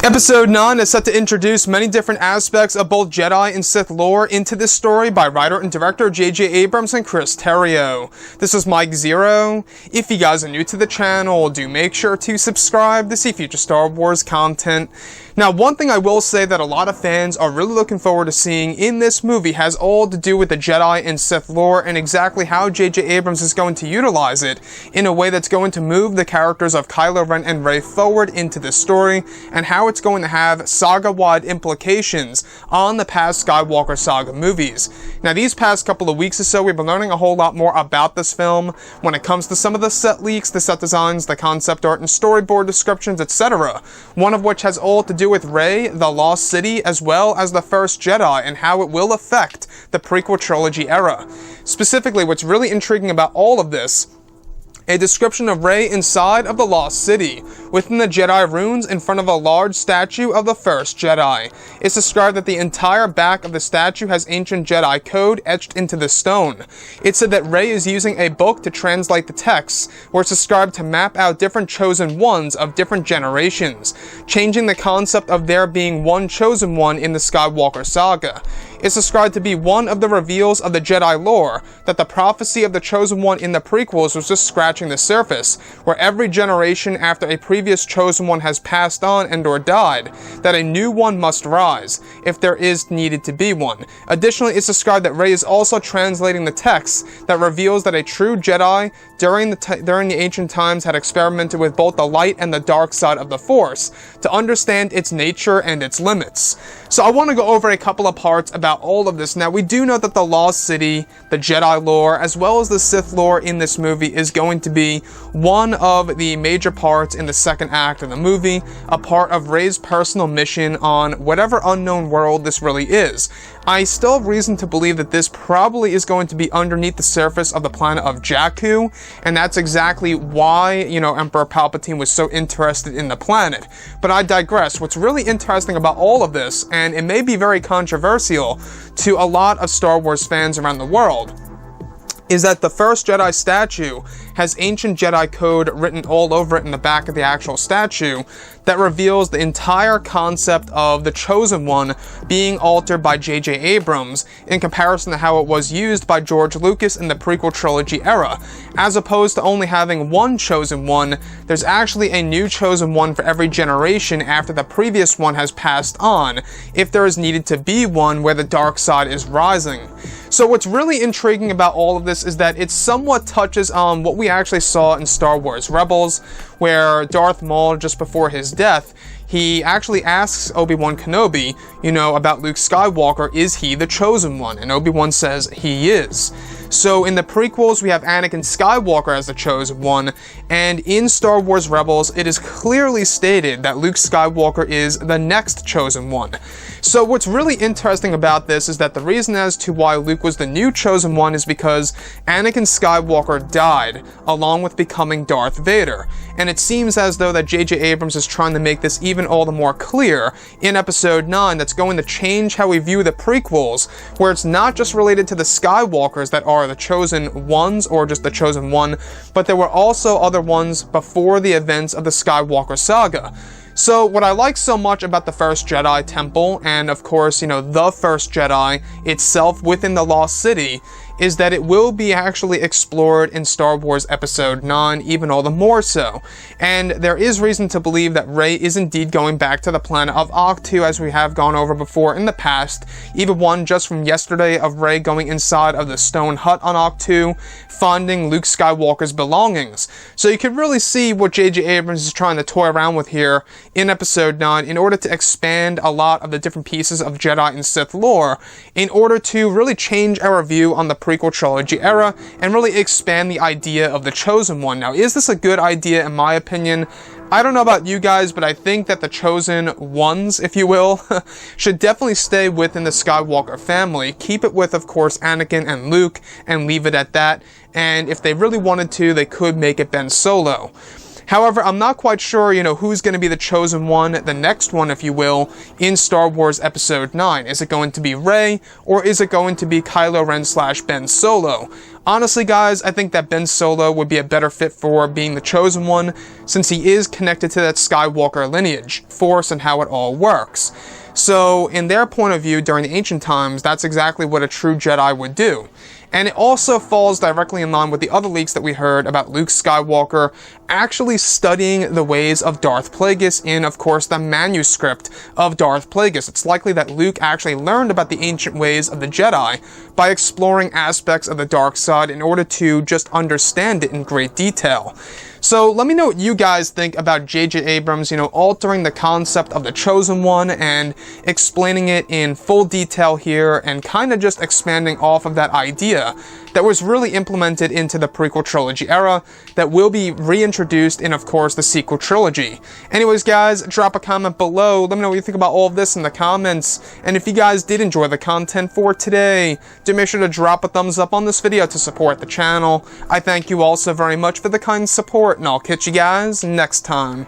Episode 9 is set to introduce many different aspects of both Jedi and Sith lore into this story by writer and director J.J. Abrams and Chris Terrio. This is Mike Zero. If you guys are new to the channel, do make sure to subscribe to see future Star Wars content. Now, one thing I will say that a lot of fans are really looking forward to seeing in this movie has all to do with the Jedi and Sith lore and exactly how J.J. Abrams is going to utilize it in a way that's going to move the characters of Kylo Ren and Rey forward into this story, and how it's going to have saga-wide implications on the past Skywalker saga movies. Now, these past couple of weeks or so, we've been learning a whole lot more about this film when it comes to some of the set leaks, the set designs, the concept art and storyboard descriptions, etc. One of which has all to do with Rey, the Lost City, as well as the First Jedi, and how it will affect the prequel trilogy era. Specifically, what's really intriguing about all of this, a description of Rey inside of the Lost City, within the Jedi ruins in front of a large statue of the First Jedi. It's described that the entire back of the statue has ancient Jedi code etched into the stone. It said that Rey is using a book to translate the texts, where it's described to map out different chosen ones of different generations, changing the concept of there being one chosen one in the Skywalker saga. It's described to be one of the reveals of the Jedi lore, that the prophecy of the chosen one in the prequels was just scratching the surface, where every generation after a previous chosen one has passed on and or died, that a new one must rise, if there is needed to be one. Additionally, it's described that Rey is also translating the text that reveals that a true Jedi during the ancient times had experimented with both the light and the dark side of the Force to understand its nature and its limits. So I want to go over a couple of parts about all of this. Now, we do know that the Lost City, the Jedi lore, as well as the Sith lore in this movie is going to be one of the major parts in the second act of the movie, a part of Rey's personal mission on whatever unknown world this really is. I still have reason to believe that this probably is going to be underneath the surface of the planet of Jakku, and that's exactly why, Emperor Palpatine was so interested in the planet. But I digress. What's really interesting about all of this, and it may be very controversial to a lot of Star Wars fans around the world, is that the First Jedi statue has ancient Jedi code written all over it in the back of the actual statue that reveals the entire concept of the Chosen One being altered by J.J. Abrams in comparison to how it was used by George Lucas in the prequel trilogy era. As opposed to only having one Chosen One, there's actually a new Chosen One for every generation after the previous one has passed on, if there is needed to be one where the dark side is rising. So what's really intriguing about all of this is that it somewhat touches on what we actually saw in Star Wars Rebels, where Darth Maul, just before his death, he actually asks Obi-Wan Kenobi, about Luke Skywalker, is he the Chosen One? And Obi-Wan says he is. So in the prequels, we have Anakin Skywalker as the Chosen One, and in Star Wars Rebels, it is clearly stated that Luke Skywalker is the next Chosen One. So what's really interesting about this is that the reason as to why Luke was the new Chosen One is because Anakin Skywalker died, along with becoming Darth Vader. And it seems as though that J.J. Abrams is trying to make this even all the more clear in Episode 9, that's going to change how we view the prequels, where it's not just related to the Skywalkers that are the Chosen Ones, or just the Chosen One, but there were also other ones before the events of the Skywalker saga. So what I like so much about the First Jedi Temple, and of course, the First Jedi itself within the Lost City, is that it will be actually explored in Star Wars Episode 9, even all the more so. And there is reason to believe that Rey is indeed going back to the planet of Ahch-To, as we have gone over before in the past, even one just from yesterday of Rey going inside of the stone hut on Ahch-To, finding Luke Skywalker's belongings. So you can really see what J.J. Abrams is trying to toy around with here in Episode 9 in order to expand a lot of the different pieces of Jedi and Sith lore, in order to really change our view on the prequel trilogy era and really expand the idea of the Chosen One. Now, is this a good idea in my opinion? I don't know about you guys, but I think that the Chosen Ones, if you will, should definitely stay within the Skywalker family. Keep it with, of course, Anakin and Luke, and leave it at that. And if they really wanted to, they could make it Ben Solo. However, I'm not quite sure, who's going to be the chosen one, the next one, if you will, in Star Wars Episode 9. Is it going to be Rey, or is it going to be Kylo Ren / Ben Solo? Honestly, guys, I think that Ben Solo would be a better fit for being the chosen one, since he is connected to that Skywalker lineage, Force, and how it all works. So, in their point of view, during the ancient times, that's exactly what a true Jedi would do. And it also falls directly in line with the other leaks that we heard about Luke Skywalker actually studying the ways of Darth Plagueis in, of course, the manuscript of Darth Plagueis. It's likely that Luke actually learned about the ancient ways of the Jedi by exploring aspects of the dark side in order to just understand it in great detail. So let me know what you guys think about J.J. Abrams, altering the concept of the Chosen One and explaining it in full detail here and kind of just expanding off of that idea that was really implemented into the prequel trilogy era that will be reintroduced in, of course, the sequel trilogy. Anyways, guys, drop a comment below. Let me know what you think about all of this in the comments. And if you guys did enjoy the content for today, do make sure to drop a thumbs up on this video to support the channel. I thank you all so very much for the kind support, and I'll catch you guys next time.